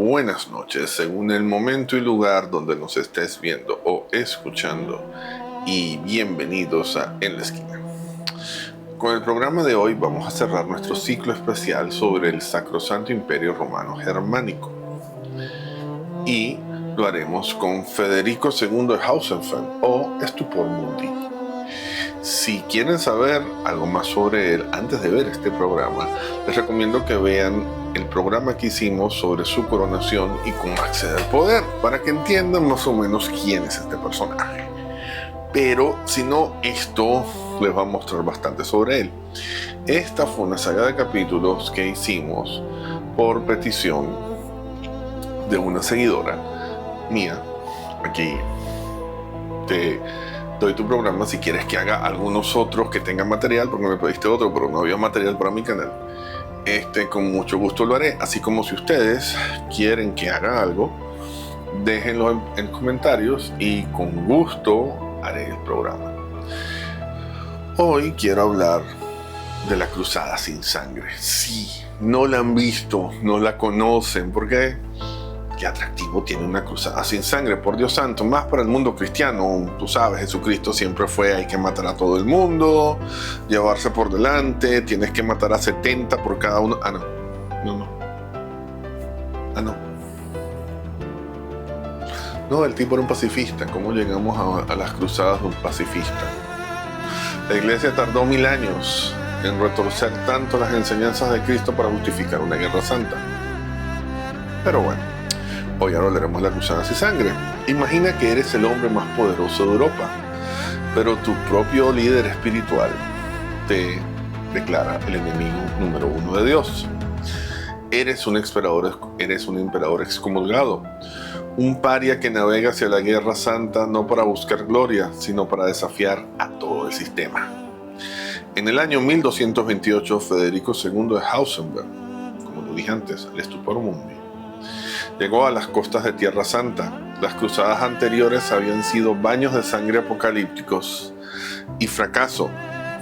buenas noches, según el momento y lugar donde nos estés viendo o escuchando, y bienvenidos a En la Esquina. Con el programa de hoy vamos a cerrar nuestro ciclo especial sobre el Sacrosanto Imperio Romano Germánico, y lo haremos con Federico II de Hausenfeld o Stupor Mundi. Si quieren saber algo más sobre él antes de ver este programa, les recomiendo que vean el programa que hicimos sobre su coronación y cómo accede al poder, para que entiendan más o menos quién es este personaje. Pero si no, esto les va a mostrar bastante sobre él. Esta fue una saga de capítulos que hicimos por petición de una seguidora mía. Aquí te doy tu programa si quieres que haga algunos otros que tengan material, porque me pediste otro, pero no había material para mi canal. Con mucho gusto lo haré, así como si ustedes quieren que haga algo, déjenlo en comentarios y con gusto haré el programa. Hoy quiero hablar de la Cruzada sin Sangre. Sí, no la han visto, no la conocen, porque qué atractivo tiene una cruzada sin sangre, por Dios santo, más para el mundo cristiano. Tú sabes, Jesucristo siempre fue: hay que matar a todo el mundo, llevarse por delante, tienes que matar a 70 por cada uno. No, el tipo era un pacifista. ¿Cómo llegamos a las cruzadas de un pacifista? La iglesia tardó 1000 años en retorcer tanto las enseñanzas de Cristo para justificar una guerra santa. Pero bueno, hoy hablaremos de la Cruzada sin Sangre. Imagina que eres el hombre más poderoso de Europa, pero tu propio líder espiritual te declara el enemigo número 1 de Dios. Eres un emperador excomulgado, un paria que navega hacia la guerra santa no para buscar gloria, sino para desafiar a todo el sistema. En el año 1228, Federico II de Hausenberg, como lo dije antes, el Stupor Mundi, llegó a las costas de Tierra Santa. Las cruzadas anteriores habían sido baños de sangre apocalípticos y fracaso.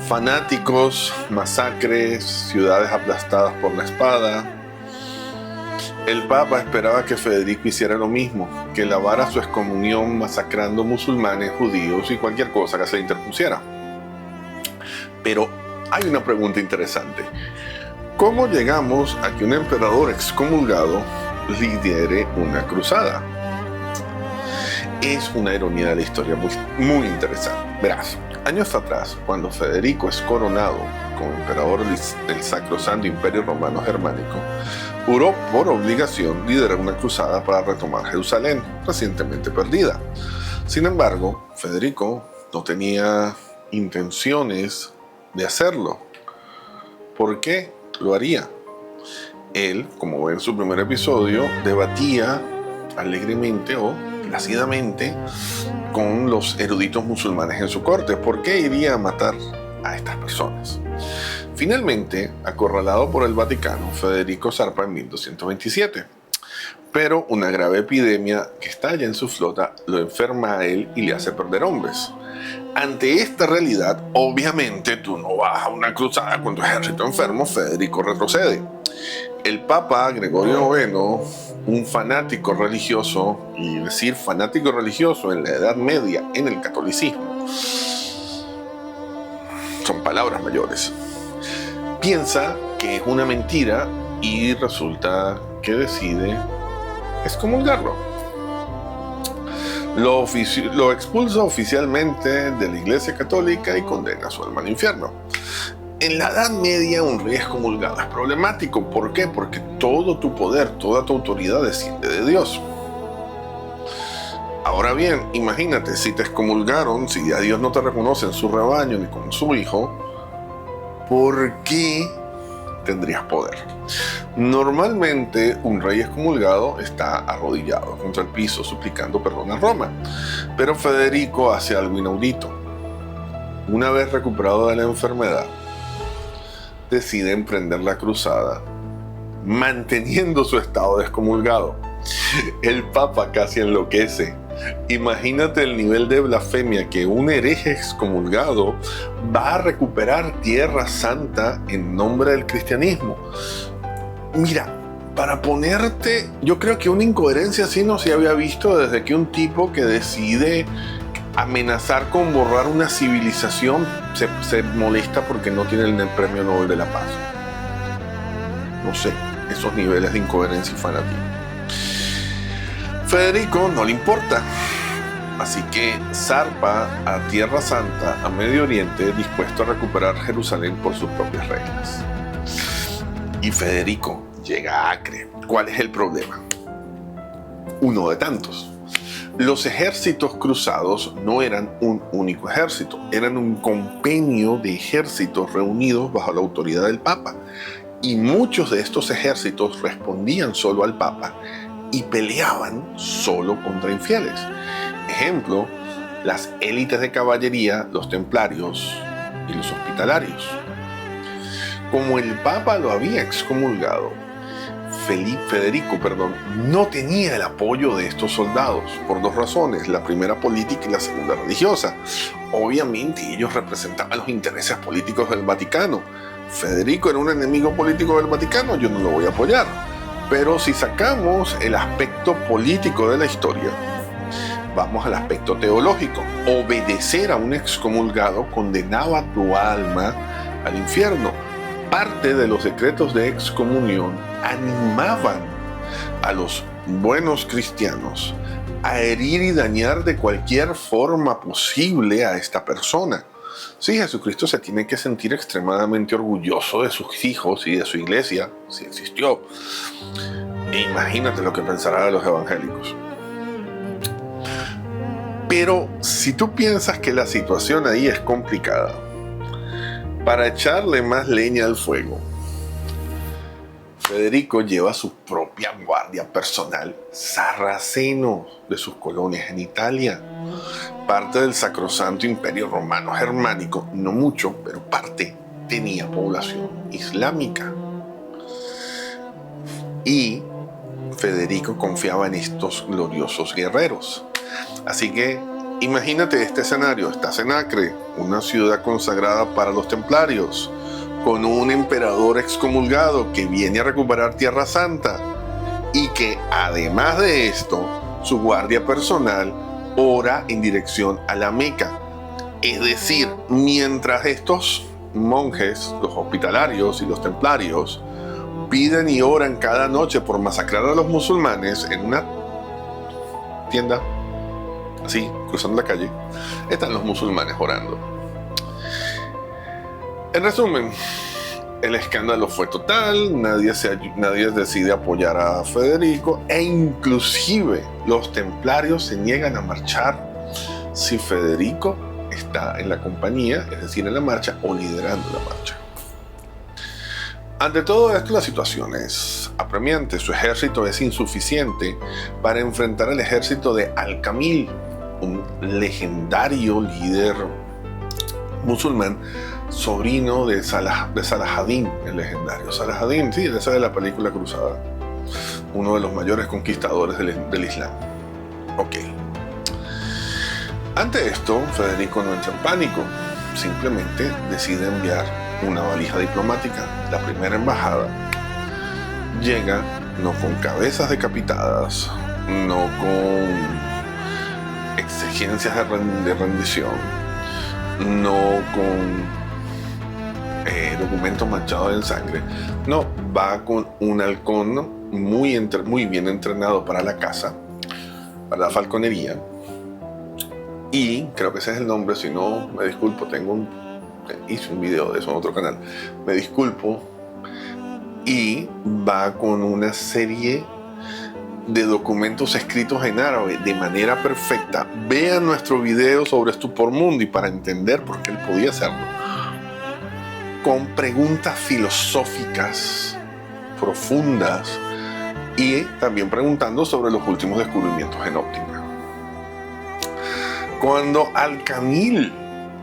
Fanáticos, masacres, ciudades aplastadas por la espada. El Papa esperaba que Federico hiciera lo mismo, que lavara su excomunión masacrando musulmanes, judíos y cualquier cosa que se le interpusiera. Pero hay una pregunta interesante. ¿Cómo llegamos a que un emperador excomulgado lidere una cruzada? Es una ironía de la historia muy interesante. Verás, años atrás, cuando Federico es coronado como emperador del Sacrosanto Imperio Romano Germánico, juró por obligación liderar una cruzada para retomar Jerusalén, recientemente perdida. Sin embargo, Federico no tenía intenciones de hacerlo. ¿Por qué lo haría? Él, como ve en su primer episodio, debatía alegremente o plácidamente con los eruditos musulmanes en su corte. ¿Por qué iría a matar a estas personas? Finalmente, acorralado por el Vaticano, Federico zarpa en 1227. Pero una grave epidemia que estalla en su flota lo enferma a él y le hace perder hombres. Ante esta realidad, obviamente tú no vas a una cruzada con tu ejército enfermo. Federico retrocede. El Papa Gregorio IX, un fanático religioso, y decir fanático religioso en la Edad Media en el catolicismo son palabras mayores, piensa que es una mentira y resulta que decide excomulgarlo. Lo expulsa oficialmente de la Iglesia Católica y condena su alma al infierno. En la Edad Media, un rey excomulgado es problemático. ¿Por qué? Porque todo tu poder, toda tu autoridad desciende de Dios. Ahora bien, imagínate, si te excomulgaron, si a Dios no te reconoce en su rebaño ni como su hijo, ¿por qué tendrías poder? Normalmente, un rey excomulgado está arrodillado contra el piso suplicando perdón a Roma. Pero Federico hace algo inaudito. Una vez recuperado de la enfermedad, decide emprender la cruzada, manteniendo su estado de excomulgado. El Papa casi enloquece. Imagínate el nivel de blasfemia, que un hereje excomulgado va a recuperar Tierra Santa en nombre del cristianismo. Mira, Para ponerte, yo creo que una incoherencia así no se había visto desde que un tipo que decide amenazar con borrar una civilización se molesta porque no tiene el premio Nobel de la Paz. No sé, esos niveles de incoherencia y fanatismo. Federico no le importa, así que zarpa a Tierra Santa, a Medio Oriente, dispuesto a recuperar Jerusalén por sus propias reglas. Y Federico llega a Acre. ¿Cuál es el problema? Uno de tantos. Los ejércitos cruzados no eran un único ejército, eran un compendio de ejércitos reunidos bajo la autoridad del Papa. Y muchos de estos ejércitos respondían solo al Papa y peleaban solo contra infieles. Ejemplo, las élites de caballería, los templarios y los hospitalarios. Como el Papa lo había excomulgado, Federico no tenía el apoyo de estos soldados por dos razones, la primera política y la segunda religiosa. Obviamente ellos representaban los intereses políticos del Vaticano. Federico era un enemigo político del Vaticano, yo no lo voy a apoyar. Pero si sacamos el aspecto político de la historia, vamos al aspecto teológico. Obedecer a un excomulgado condenaba tu alma al infierno. Parte de los decretos de excomunión animaban a los buenos cristianos a herir y dañar de cualquier forma posible a esta persona. Sí, Jesucristo se tiene que sentir extremadamente orgulloso de sus hijos y de su iglesia, si existió. E imagínate lo que pensarán los evangélicos. Pero si tú piensas que la situación ahí es complicada, para echarle más leña al fuego, Federico lleva su propia guardia personal sarraceno de sus colonias en Italia, parte del Sacrosanto Imperio Romano Germánico, no mucho, pero parte tenía población islámica. Y Federico confiaba en estos gloriosos guerreros. Así que imagínate este escenario, estás en Acre, una ciudad consagrada para los templarios, con un emperador excomulgado que viene a recuperar Tierra Santa y que además de esto, su guardia personal ora en dirección a la Meca. Es decir, mientras estos monjes, los hospitalarios y los templarios, piden y oran cada noche por masacrar a los musulmanes en una tienda, así, cruzando la calle, están los musulmanes orando. En resumen, el escándalo fue total, nadie decide apoyar a Federico e inclusive los templarios se niegan a marchar si Federico está en la compañía, es decir, en la marcha o liderando la marcha. Ante todo esto, la situación es apremiante. Su ejército es insuficiente para enfrentar al ejército de Al-Kamil, un legendario líder musulmán, sobrino de Salahadín, el legendario Salahadín, sí, esa de la película Cruzada, uno de los mayores conquistadores del Islam. Ok. Ante esto, Federico no entra en pánico, simplemente decide enviar una valija diplomática. La primera embajada llega no con cabezas decapitadas, no con exigencias de rendición, no con documentos manchados en sangre. No, va con un halcón muy bien entrenado para la caza, para la falconería. Y creo que ese es el nombre, si no, me disculpo, hice un video de eso en otro canal, me disculpo. Y va con una serie de documentos escritos en árabe de manera perfecta. Vean nuestro video sobre Stupor Mundi para entender por qué él podía hacerlo, con preguntas filosóficas profundas y también preguntando sobre los últimos descubrimientos en óptica. Cuando Al-Kamil,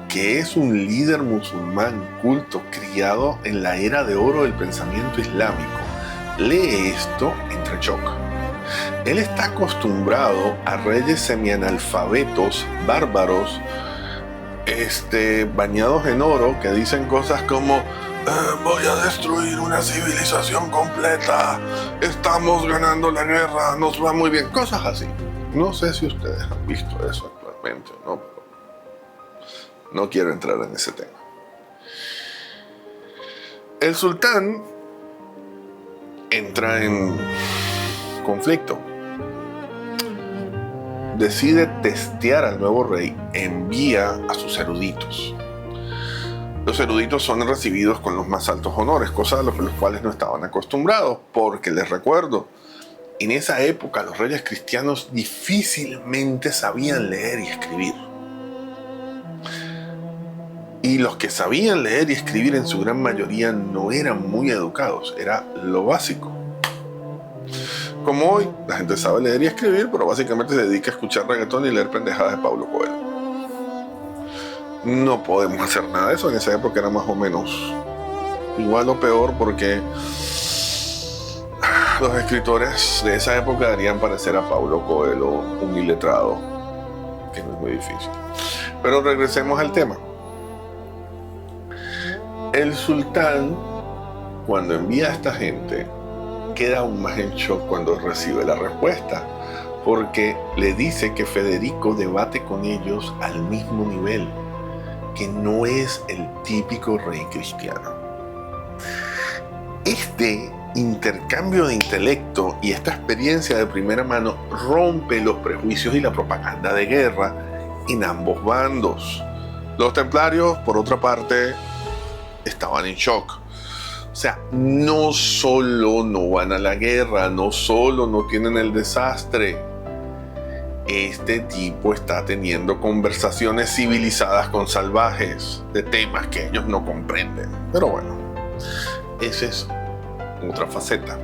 que es un líder musulmán culto criado en la era de oro del pensamiento islámico, lee esto, entra en shock. Él está acostumbrado a reyes semianalfabetos, bárbaros, bañados en oro, que dicen cosas como voy a destruir una civilización completa, estamos ganando la guerra, nos va muy bien, cosas así. No sé si ustedes han visto eso actualmente o no, pero no quiero entrar en ese tema. El sultán entra en conflicto. Decide testear al nuevo rey, envía a sus eruditos. Los eruditos son recibidos con los más altos honores, cosas a los cuales no estaban acostumbrados, porque les recuerdo, en esa época los reyes cristianos difícilmente sabían leer y escribir. Y los que sabían leer y escribir en su gran mayoría no eran muy educados, era lo básico. Como hoy, la gente sabe leer y escribir, pero básicamente se dedica a escuchar reggaetón y leer pendejadas de Paulo Coelho. No podemos hacer nada de eso, en esa época era más o menos igual o peor, porque los escritores de esa época harían parecer a Paulo Coelho un iletrado, que no es muy difícil. Pero regresemos al tema. El sultán, cuando envía a esta gente, queda aún más en shock cuando recibe la respuesta, porque le dice que Federico debate con ellos al mismo nivel, que no es el típico rey cristiano. Este intercambio de intelecto y esta experiencia de primera mano rompe los prejuicios y la propaganda de guerra en ambos bandos. Los templarios, por otra parte, estaban en shock. O sea, no solo no van a la guerra, no solo no tienen el desastre. Este tipo está teniendo conversaciones civilizadas con salvajes de temas que ellos no comprenden. Pero bueno, esa es otra faceta.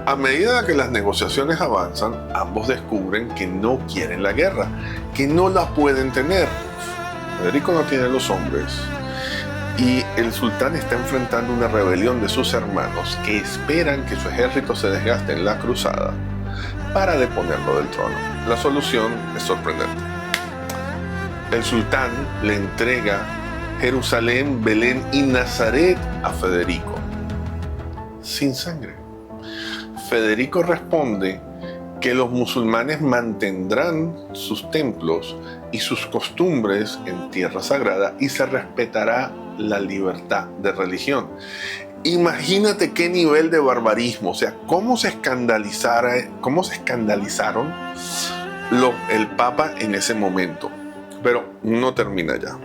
A medida que las negociaciones avanzan, ambos descubren que no quieren la guerra, que no la pueden tener. Federico no tiene los hombres. Y el sultán está enfrentando una rebelión de sus hermanos que esperan que su ejército se desgaste en la cruzada para deponerlo del trono. La solución es sorprendente. El sultán le entrega Jerusalén, Belén y Nazaret a Federico, sin sangre. Federico responde que los musulmanes mantendrán sus templos y sus costumbres en tierra sagrada y se respetará la libertad de religión. Imagínate qué nivel de barbarismo, o sea, cómo se escandalizaron el Papa en ese momento. Pero no termina ya.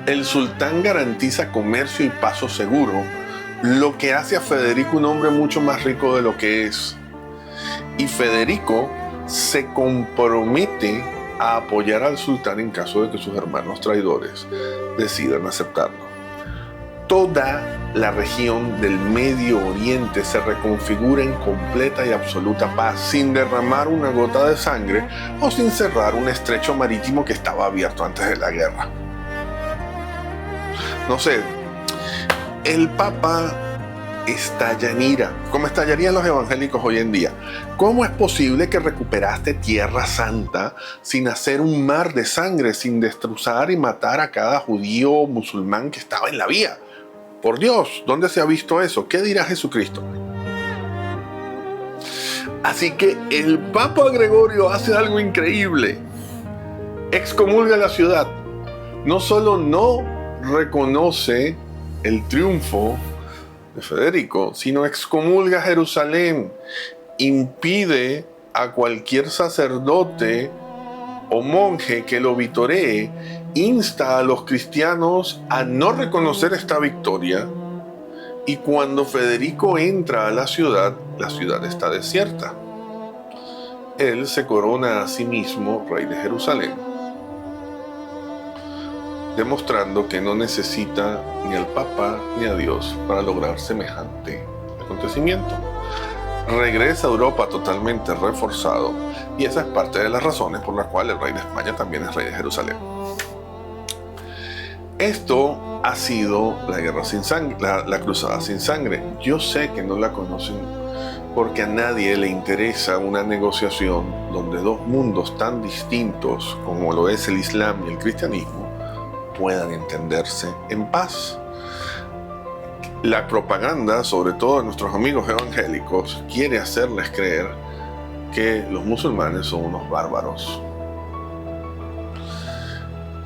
El sultán garantiza comercio y paso seguro, lo que hace a Federico un hombre mucho más rico de lo que es. Y Federico se compromete a apoyar al sultán en caso de que sus hermanos traidores decidan aceptarlo. Toda la región del Medio Oriente se reconfigura en completa y absoluta paz, sin derramar una gota de sangre o sin cerrar un estrecho marítimo que estaba abierto antes de la guerra. No sé, el Papa estalla en ira, como estallarían los evangélicos hoy en día. ¿Cómo es posible que recuperaste Tierra Santa sin hacer un mar de sangre, sin destrozar y matar a cada judío o musulmán que estaba en la vía? Por Dios, ¿dónde se ha visto eso? ¿Qué dirá Jesucristo? Así que el Papa Gregorio hace algo increíble. Excomulga la ciudad. No solo no reconoce el triunfo de Federico, sino excomulga Jerusalén, impide a cualquier sacerdote o monje que lo vitoree, insta a los cristianos a no reconocer esta victoria, y cuando Federico entra a la ciudad está desierta. Él se corona a sí mismo rey de Jerusalén, demostrando que no necesita ni al Papa ni a Dios para lograr semejante acontecimiento. Regresa a Europa totalmente reforzado, y esa es parte de las razones por las cuales el rey de España también es rey de Jerusalén. Esto ha sido la guerra sin sangre, la cruzada sin sangre. Yo sé que no la conocen porque a nadie le interesa una negociación donde dos mundos tan distintos como lo es el Islam y el cristianismo puedan entenderse en paz. La propaganda, sobre todo de nuestros amigos evangélicos, quiere hacerles creer que los musulmanes son unos bárbaros.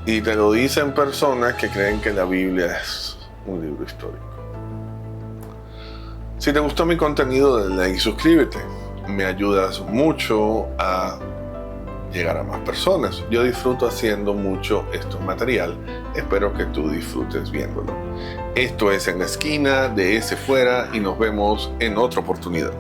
Y te lo dicen personas que creen que la Biblia es un libro histórico. Si te gustó mi contenido, dale like y suscríbete. Me ayudas mucho a llegar a más personas. Yo disfruto haciendo mucho este material. Espero que tú disfrutes viéndolo. Esto es En la Esquina de Ese Fuera y nos vemos en otra oportunidad.